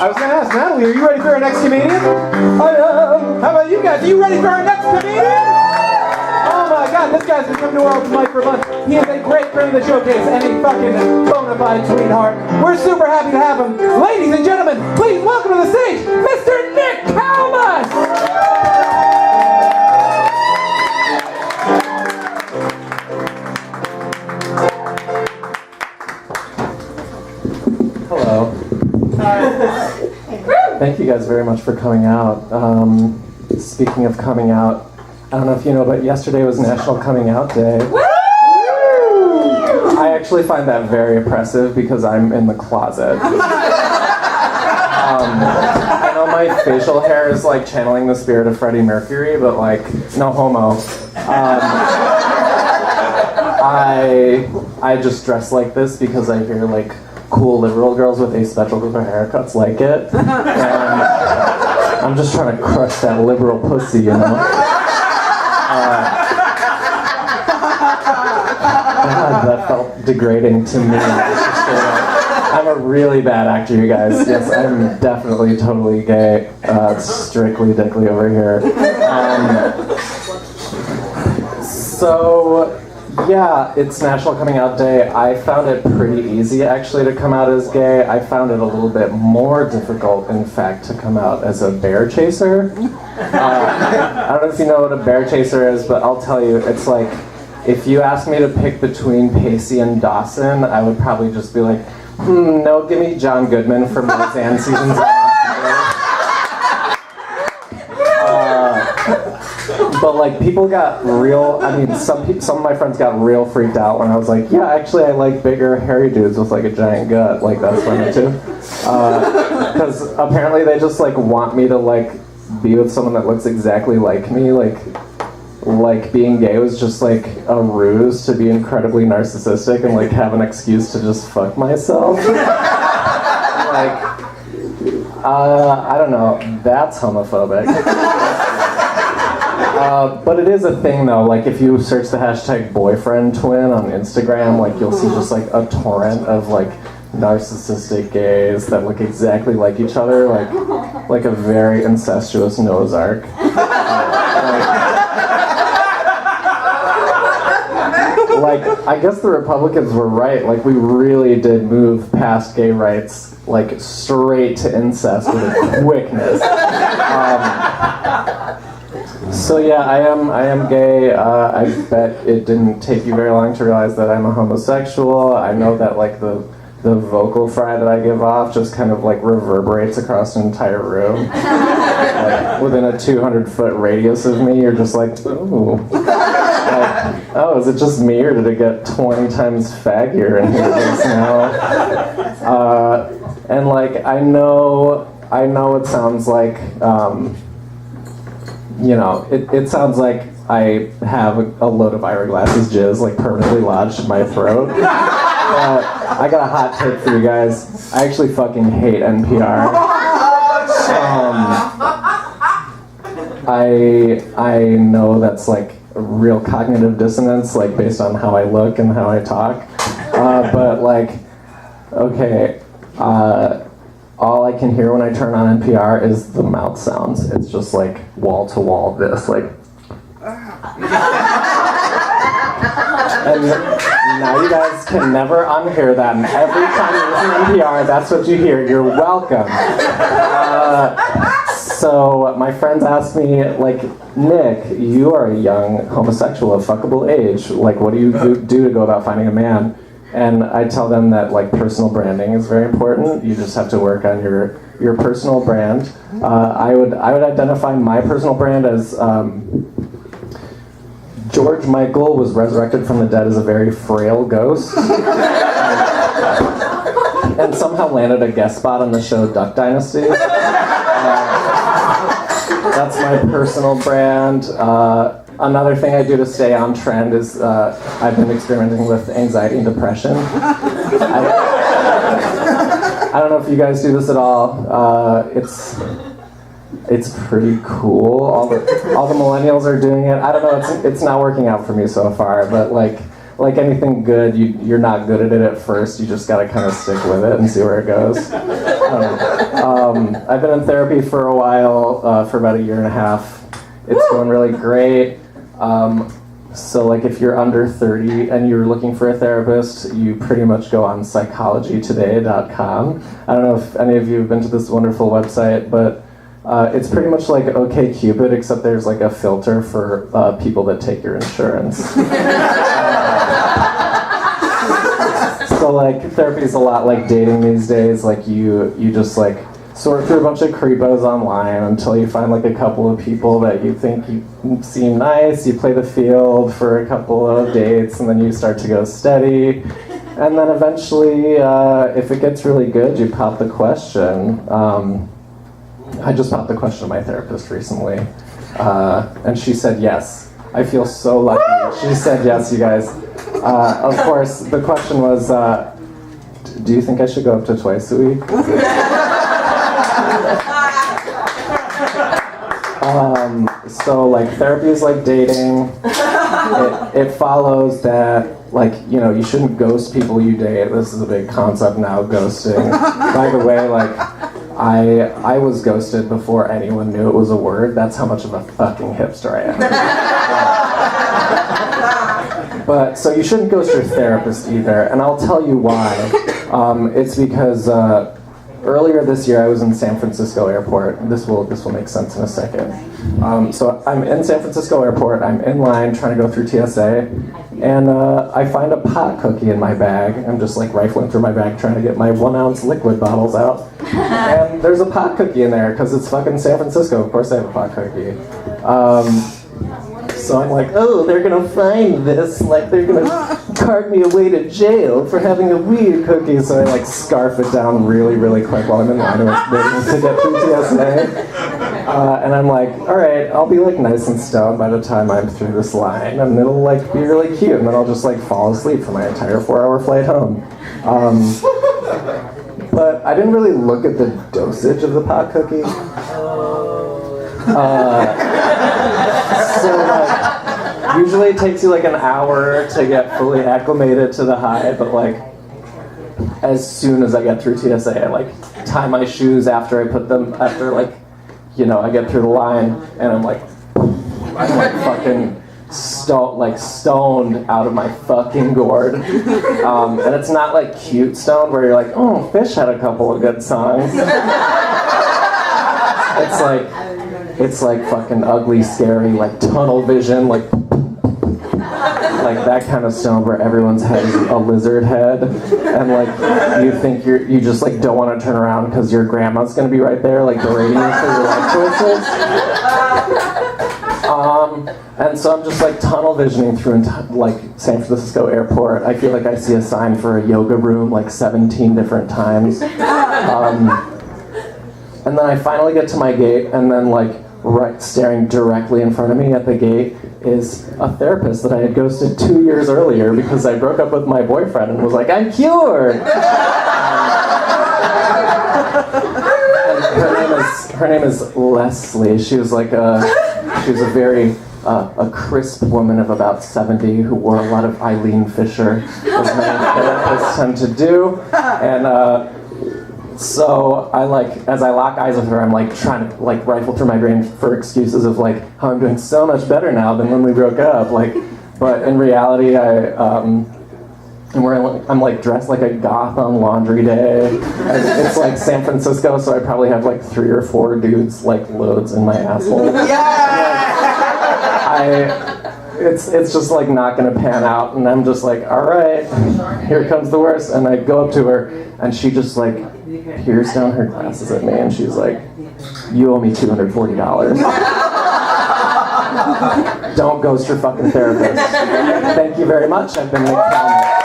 I was going to ask, Natalie, are you ready for our next comedian? How about you guys? Are you ready for our next comedian? Oh my God, this guy's been coming to our open mic for months. He is a great friend of the showcase and a fucking bona fide sweetheart. We're super happy to have him. Ladies and gentlemen, please welcome to the stage, Mr. Nick Kalmus! Hello. Thank you guys very much for coming out. Speaking of coming out, I don't know if you know, but yesterday was National Coming Out Day. I actually find that very oppressive because I'm in the closet. I know my facial hair is like channeling the spirit of Freddie Mercury, but like, no homo. I just dress like this because I hear like cool liberal girls with asymmetrical haircuts like it. And I'm just trying to crush that liberal pussy, you know? God, that felt degrading to me. I'm a really bad actor, you guys. Yes, I'm definitely totally gay. Strictly dickly over here. So, yeah, it's National Coming Out Day. I found it pretty easy, actually, to come out as gay. I found it a little bit more difficult, in fact, to come out as a bear chaser. I don't know if you know what a bear chaser is, but I'll tell you, it's like, if you asked me to pick between Pacey and Dawson, I would probably just be like, no, give me John Goodman from Roseanne season 7. But like people got real, I mean some of my friends got real freaked out when I was like, yeah, actually I like bigger hairy dudes with like a giant gut, like that's funny too. Because apparently they just like want me to like be with someone that looks exactly like me, like being gay was just like a ruse to be incredibly narcissistic and like have an excuse to just fuck myself. Like, I don't know, that's homophobic. But it is a thing though, like if you search the hashtag boyfriend twin on Instagram, like you'll see just like a torrent of like narcissistic gays that look exactly like each other, like a very incestuous Noah's Ark. Like, I guess the Republicans were right, like we really did move past gay rights, like straight to incest with a quickness. So yeah, I am gay. I bet it didn't take you very long to realize that I'm a homosexual. I know that like the vocal fry that I give off just kind of like reverberates across an entire room. Like, within a 200-foot radius of me, you're just like, ooh. Like, oh, is it just me or did it get 20 times faggier in here just now? And like, I know it sounds like, you know, it sounds like I have a load of Eyeglasses jizz like permanently lodged in my throat. I got a hot take for you guys. I actually fucking hate NPR. I know that's like a real cognitive dissonance, like based on how I look and how I talk. But like, okay, all I can hear when I turn on NPR is the mouth sounds. It's just like wall to wall this, like. And now you guys can never unhear that. And every time you listen to NPR, that's what you hear. You're welcome. So my friends ask me, like, Nick, you are a young homosexual of fuckable age. Like, what do you do to go about finding a man? And I tell them that like personal branding is very important. You just have to work on your personal brand. I would identify my personal brand as George Michael was resurrected from the dead as a very frail ghost, and somehow landed a guest spot on the show Duck Dynasty. That's my personal brand. Another thing I do to stay on trend is I've been experimenting with anxiety and depression. I don't know if you guys do this at all. It's pretty cool. All the millennials are doing it. I don't know. It's not working out for me so far. But like anything good, you're not good at it at first. You just gotta kind of stick with it and see where it goes. I don't know. I've been in therapy for a while, for about 1.5 years. It's going really great. So like if you're under 30 and you're looking for a therapist, you pretty much go on psychologytoday.com. I don't know if any of you have been to this wonderful website, but it's pretty much like OkCupid, except there's like a filter for people that take your insurance. So like therapy is a lot like dating these days. Like you just like sort through a bunch of creepos online until you find like a couple of people that you think you seem nice. You play the field for a couple of dates, and then you start to go steady. And then eventually, if it gets really good, you pop the question. I just popped the question to my therapist recently, and she said yes. I feel so lucky. She said yes, you guys. Of course, the question was, do you think I should go up to twice a week? So like therapy is like dating. It follows that like, you know, you shouldn't ghost people you date. This is a big concept now, ghosting. By the way, like I was ghosted before anyone knew it was a word. That's how much of a fucking hipster I am. But so you shouldn't ghost your therapist either, and I'll tell you why. It's because earlier this year I was in San Francisco Airport. This will make sense in a second. So I'm in San Francisco Airport. I'm in line trying to go through TSA, and I find a pot cookie in my bag. I'm just like rifling through my bag trying to get my 1-ounce liquid bottles out, and there's a pot cookie in there because it's fucking San Francisco. Of course, they have a pot cookie. So I'm like, oh, they're gonna find this, like they're gonna cart me away to jail for having a weed cookie. So I like scarf it down really, really quick while I'm in line waiting to get through TSA. And I'm like, all right, I'll be like nice and stoned by the time I'm through this line, and it'll like be really cute, and then I'll just like fall asleep for my entire 4-hour flight home. But I didn't really look at the dosage of the pot cookie. So like, usually it takes you like an hour to get fully acclimated to the high, but like as soon as I get through TSA, I like tie my shoes after I put them, after like, you know, I get through the line, and I'm like fucking stoned out of my fucking gourd. And it's not like cute stoned where you're like, oh, Fish had a couple of good songs. It's like fucking ugly, scary, like tunnel vision, like that kind of stone where everyone's head is a lizard head, and like you think you just like don't want to turn around because your grandma's gonna be right there, like berating you for your life choices. And so I'm just like tunnel visioning through like San Francisco Airport. I feel like I see a sign for a yoga room like 17 different times. And then I finally get to my gate, and then like right staring directly in front of me at the gate is a therapist that I had ghosted 2 years earlier because I broke up with my boyfriend and was like, I'm cured! Her name is Leslie. She was like a very a crisp woman of about 70 who wore a lot of Eileen Fisher, as many therapists tend to do. And so I like, as I lock eyes with her, I'm like trying to like rifle through my brain for excuses of like how I'm doing so much better now than when we broke up. Like, but in reality, I'm like dressed like a goth on laundry day. It's like San Francisco, so I probably have like 3 or 4 dudes like loads in my asshole. It's just like not gonna pan out, and I'm just like, all right, here comes the worst. And I go up to her, and she just like peers down her glasses at me, and she's like, you owe me $240. Don't ghost your fucking therapist. Thank you very much. I've been Nick Kalmus.